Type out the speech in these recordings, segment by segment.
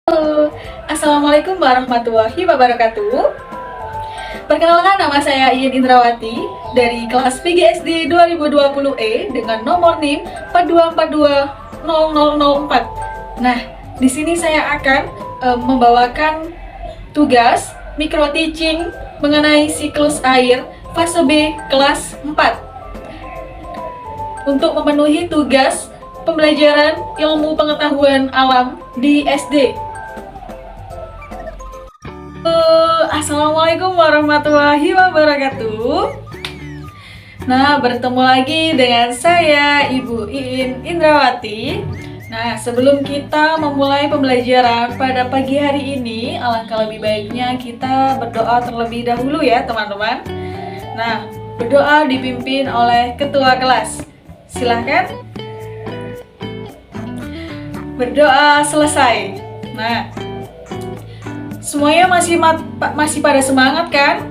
Halo, Assalamualaikum warahmatullahi wabarakatuh. Perkenalkan, nama saya Iin Indrawati dari kelas PGSD 2020E dengan nomor NIM 42420004. Nah, di sini saya akan membawakan tugas micro teaching mengenai siklus air fase B kelas 4 untuk memenuhi tugas pembelajaran ilmu pengetahuan alam di SD. Assalamualaikum warahmatullahi wabarakatuh. Nah, bertemu lagi dengan saya Ibu Iin Indrawati. Nah, sebelum kita memulai pembelajaran pada pagi hari ini, alangkah lebih baiknya kita berdoa terlebih dahulu ya teman-teman. Nah, berdoa dipimpin oleh ketua kelas. Silahkan. Berdoa selesai. Nah, semuanya masih pada semangat kan?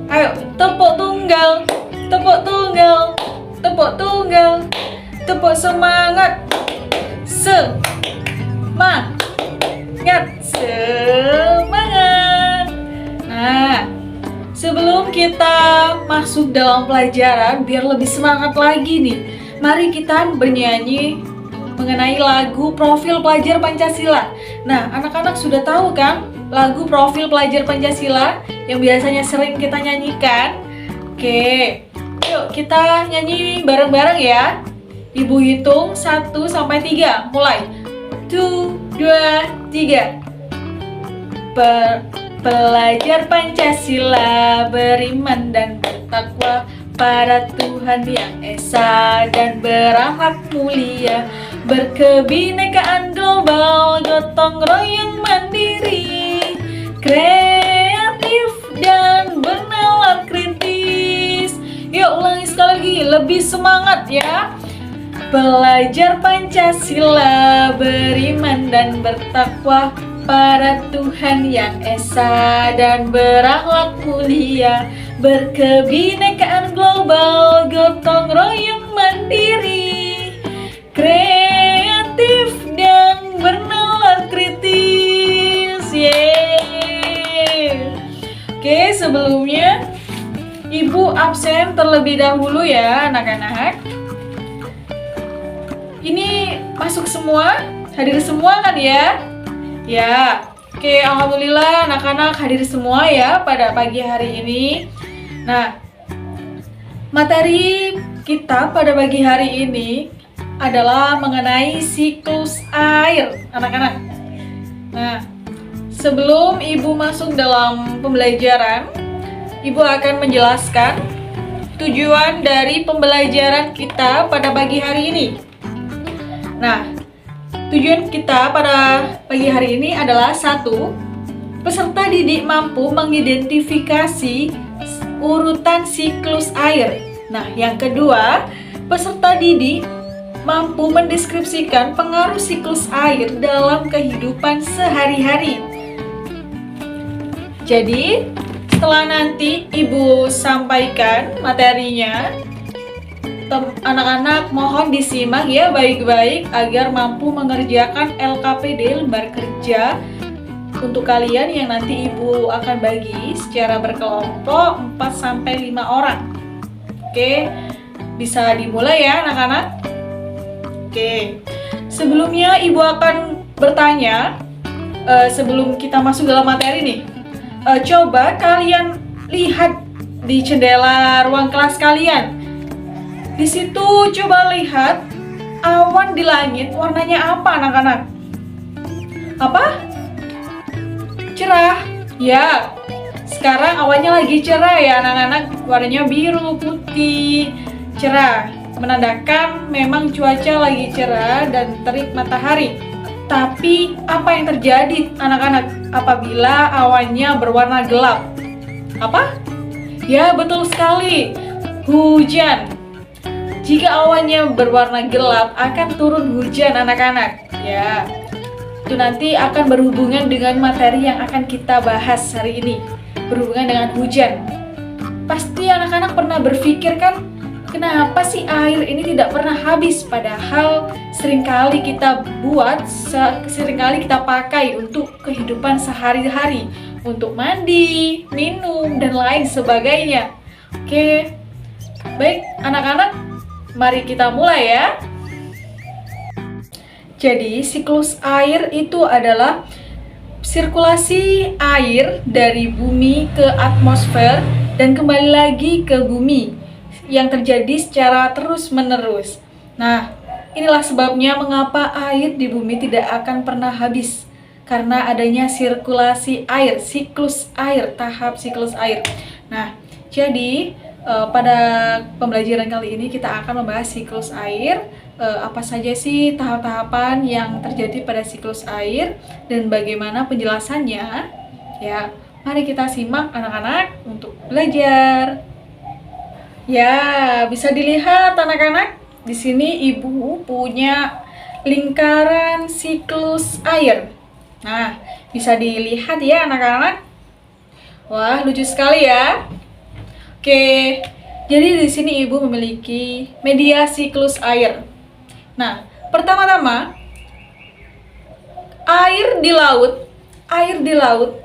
Ayo, tepuk tunggal, tepuk tunggal, tepuk tunggal, tepuk semangat, semangat, semangat. Nah, sebelum kita masuk dalam pelajaran, biar lebih semangat lagi nih, mari kita bernyanyi mengenai lagu Profil Pelajar Pancasila. Nah, anak-anak sudah tahu kan lagu Profil Pelajar Pancasila yang biasanya sering kita nyanyikan? Oke, yuk kita nyanyi bareng-bareng ya. Ibu hitung 1 sampai 3. Mulai. 1, 2, 3. Pelajar Pancasila beriman dan bertakwa pada Tuhan yang Esa dan berakhlak mulia, berkebinekaan global, gotong royong mandiri, kreatif dan bernalar kritis. Yuk ulangi sekali lagi, lebih semangat ya. Pelajar Pancasila beriman dan bertakwa pada Tuhan yang Esa dan berakhlak mulia, berkebinekaan global, gotong royong mandiri, kreatif dan bernalar kritis. Yeay. Oke, sebelumnya Ibu absen terlebih dahulu ya anak-anak. Ini masuk semua? Hadir semua kan ya? Ya. Oke, alhamdulillah anak-anak hadir semua ya pada pagi hari ini. Nah, materi kita pada pagi hari ini adalah mengenai siklus air, anak-anak. Nah, sebelum Ibu masuk dalam pembelajaran, Ibu akan menjelaskan tujuan dari pembelajaran kita pada pagi hari ini. Nah, tujuan kita pada pagi hari ini adalah 1. Peserta didik mampu mengidentifikasi urutan siklus air. Nah, yang kedua, peserta didik mampu mendeskripsikan pengaruh siklus air dalam kehidupan sehari-hari. Jadi, setelah nanti Ibu sampaikan materinya, anak-anak mohon disimak ya baik-baik agar mampu mengerjakan LKPD lembar kerja untuk kalian yang nanti Ibu akan bagi secara berkelompok 4-5 orang. Oke, bisa dimulai ya anak-anak. Oke, sebelumnya Ibu akan bertanya sebelum kita masuk dalam materi nih. Coba kalian lihat di jendela ruang kelas kalian. Di situ coba lihat awan di langit warnanya apa anak-anak? Apa? Cerah. Ya. Sekarang awannya lagi cerah ya anak-anak. Warnanya biru, putih, cerah. Menandakan memang cuaca lagi cerah dan terik matahari. Tapi apa yang terjadi anak-anak apabila awannya berwarna gelap? Apa? Ya, betul sekali. Hujan. Jika awannya berwarna gelap, akan turun hujan anak-anak. Ya, itu nanti akan berhubungan dengan materi yang akan kita bahas hari ini. Berhubungan dengan hujan. Pasti anak-anak pernah berpikir kan, kenapa sih air ini tidak pernah habis? Padahal seringkali kita buat, seringkali kita pakai untuk kehidupan sehari-hari, untuk mandi, minum, dan lain sebagainya. Oke, baik anak-anak, mari kita mulai ya. Jadi siklus air itu adalah sirkulasi air dari bumi ke atmosfer dan kembali lagi ke bumi yang terjadi secara terus-menerus. Nah, inilah sebabnya mengapa air di bumi tidak akan pernah habis. Karena adanya sirkulasi air, siklus air, tahap siklus air. Nah, jadi pada pembelajaran kali ini kita akan membahas siklus air. Apa saja sih tahap-tahapan yang terjadi pada siklus air dan bagaimana penjelasannya? Ya, mari kita simak anak-anak untuk belajar. Ya, bisa dilihat anak-anak, di sini ibu punya lingkaran siklus air. Nah, bisa dilihat ya anak-anak. Wah, lucu sekali ya. Oke, jadi di sini ibu memiliki media siklus air. Nah, pertama-tama air di laut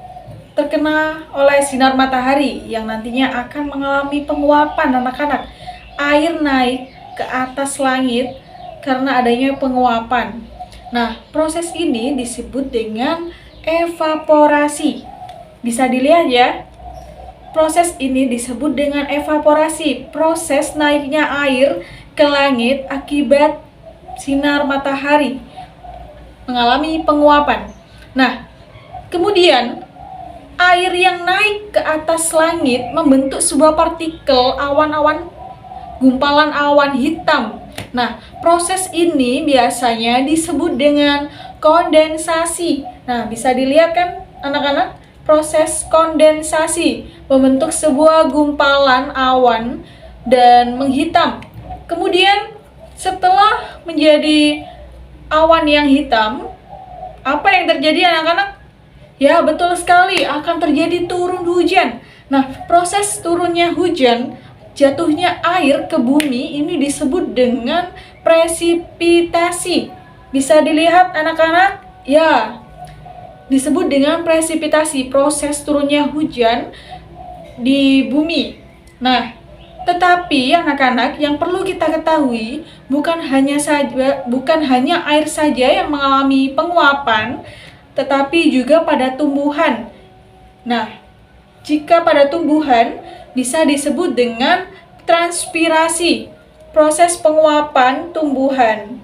terkena oleh sinar matahari yang nantinya akan mengalami penguapan anak-anak. Air naik ke atas langit karena adanya penguapan. Nah, proses ini disebut dengan evaporasi. Bisa dilihat ya. Proses ini disebut dengan evaporasi. Proses naiknya air ke langit akibat sinar matahari mengalami penguapan. Nah, kemudian air yang naik ke atas langit membentuk sebuah partikel awan-awan, gumpalan awan hitam. Nah, proses ini biasanya disebut dengan kondensasi. Nah, bisa dilihat kan anak-anak, proses kondensasi membentuk sebuah gumpalan awan dan menghitam. Kemudian setelah menjadi awan yang hitam, apa yang terjadi anak-anak? Ya, betul sekali, akan terjadi turun hujan. Nah, proses turunnya hujan, jatuhnya air ke bumi ini disebut dengan presipitasi. Bisa dilihat anak-anak? Ya, disebut dengan presipitasi, proses turunnya hujan di bumi. Nah, tetapi anak-anak, yang perlu kita ketahui bukan hanya air saja yang mengalami penguapan, tetapi juga pada tumbuhan. Nah, jika pada tumbuhan bisa disebut dengan transpirasi, proses penguapan tumbuhan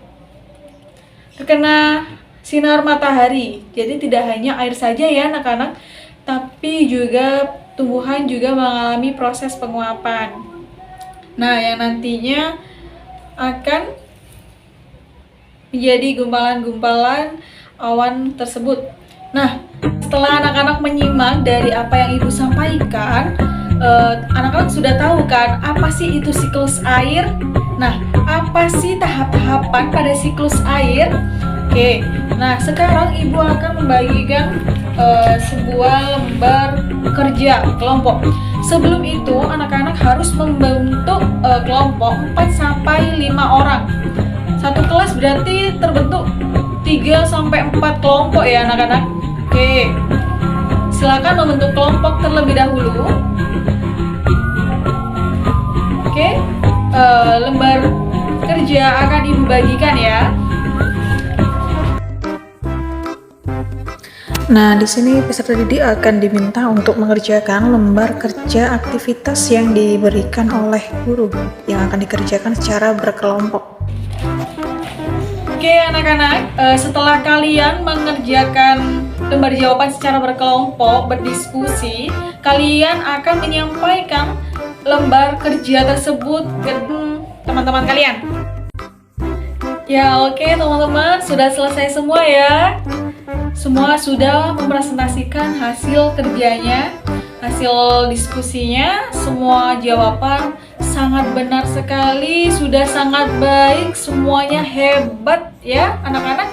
terkena sinar matahari. Jadi tidak hanya air saja ya anak-anak, tapi juga tumbuhan juga mengalami proses penguapan. Nah, yang nantinya akan menjadi gumpalan-gumpalan awan tersebut. Nah, setelah anak-anak menyimak dari apa yang ibu sampaikan, anak-anak sudah tahu kan apa sih itu siklus air? Nah, apa sih tahap-tahapan pada siklus air? Oke, nah sekarang ibu akan membagikan sebuah lembar kerja kelompok. Sebelum itu, anak-anak harus membentuk kelompok 4-5 orang. Satu kelas berarti terbentuk 3-4 kelompok ya anak-anak. Oke, silakan membentuk kelompok terlebih dahulu. Oke, lembar kerja akan ibu bagikan ya. Nah, di sini peserta didik akan diminta untuk mengerjakan lembar kerja aktivitas yang diberikan oleh guru yang akan dikerjakan secara berkelompok. Oke anak-anak, setelah kalian mengerjakan lembar jawaban secara berkelompok, berdiskusi, kalian akan menyampaikan lembar kerja tersebut ke teman-teman kalian. Ya oke teman-teman, sudah selesai semua ya. Semua sudah mempresentasikan hasil kerjanya, hasil diskusinya, semua jawaban sangat benar sekali, sudah sangat baik, semuanya hebat ya anak-anak.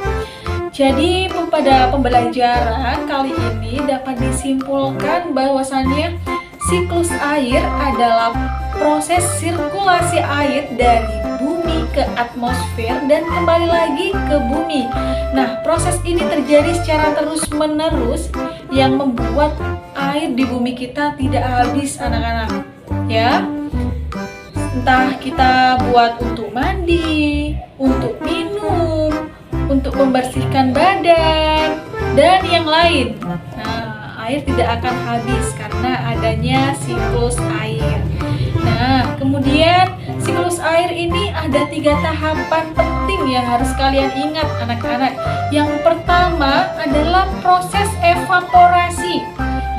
Jadi pada pembelajaran kali ini dapat disimpulkan bahwasannya siklus air adalah proses sirkulasi air dari bumi ke atmosfer dan kembali lagi ke bumi. Nah, proses ini terjadi secara terus-menerus yang membuat air di bumi kita tidak habis, anak-anak. Ya, entah kita buat untuk mandi, untuk minum, untuk membersihkan badan, dan yang lain. Nah, air tidak akan habis karena adanya siklus air. Nah, kemudian siklus air ini ada 3 tahapan penting yang harus kalian ingat, anak-anak. Yang pertama adalah proses evaporasi,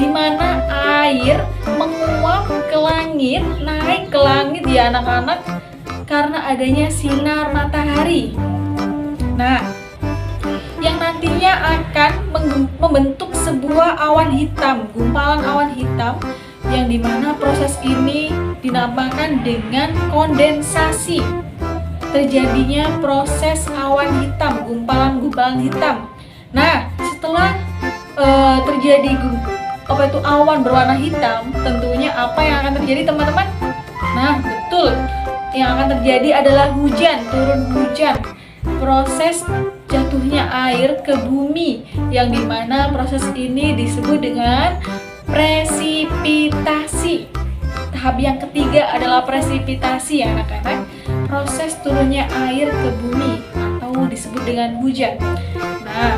di mana air menguap ke langit, naik ke langit ya anak-anak, karena adanya sinar matahari. Nah, yang nantinya akan membentuk sebuah awan hitam, gumpalan awan hitam, yang dimana proses ini dinamakan dengan kondensasi. Terjadinya proses awan hitam, gumpalan-gumpalan hitam. Nah, setelah terjadi awan berwarna hitam, tentunya apa yang akan terjadi, teman-teman? Nah, betul, yang akan terjadi adalah hujan, turun hujan. Proses jatuhnya air ke bumi, yang dimana proses ini disebut dengan presipitasi. Tahap yang ketiga adalah presipitasi ya anak-anak, proses turunnya air ke bumi atau disebut dengan hujan. Nah,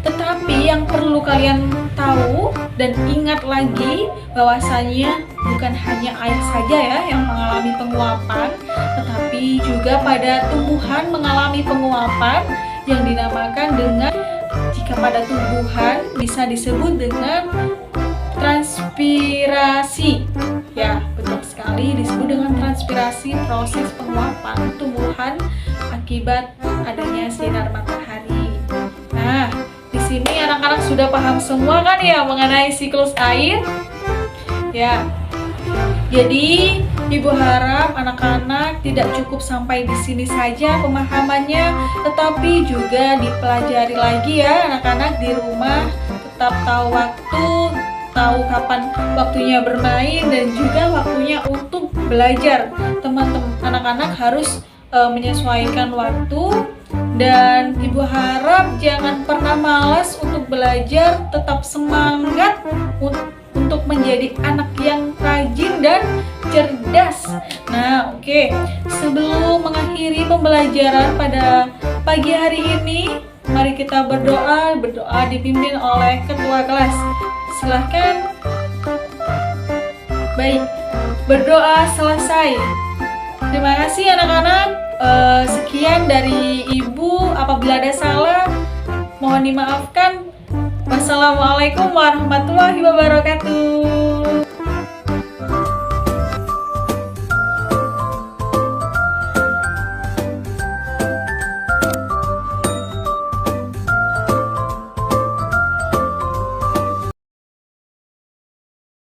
tetapi yang perlu kalian tahu dan ingat lagi bahwasanya bukan hanya air saja ya yang mengalami penguapan, tetapi juga pada tumbuhan mengalami penguapan yang dinamakan dengan, jika pada tumbuhan bisa disebut dengan transpirasi. Ya, betul sekali, disebut dengan transpirasi, proses penguapan tumbuhan akibat adanya sinar matahari. Nah, di sini anak-anak sudah paham semua kan ya mengenai siklus air? Ya. Jadi, Ibu harap anak-anak tidak cukup sampai di sini saja pemahamannya, tetapi juga dipelajari lagi ya anak-anak di rumah, tetap tahu waktu, tahu kapan waktunya bermain dan juga waktunya untuk belajar. Teman-teman anak-anak harus menyesuaikan waktu, dan Ibu harap jangan pernah malas untuk belajar, tetap semangat untuk menjadi anak yang rajin dan cerdas. Nah, oke. Sebelum mengakhiri pembelajaran pada pagi hari ini, mari kita berdoa dipimpin oleh ketua kelas. Silahkan. Baik, berdoa selesai. Terima kasih anak-anak. Sekian dari Ibu. Apabila ada salah, mohon dimaafkan. Wassalamualaikum warahmatullahi wabarakatuh.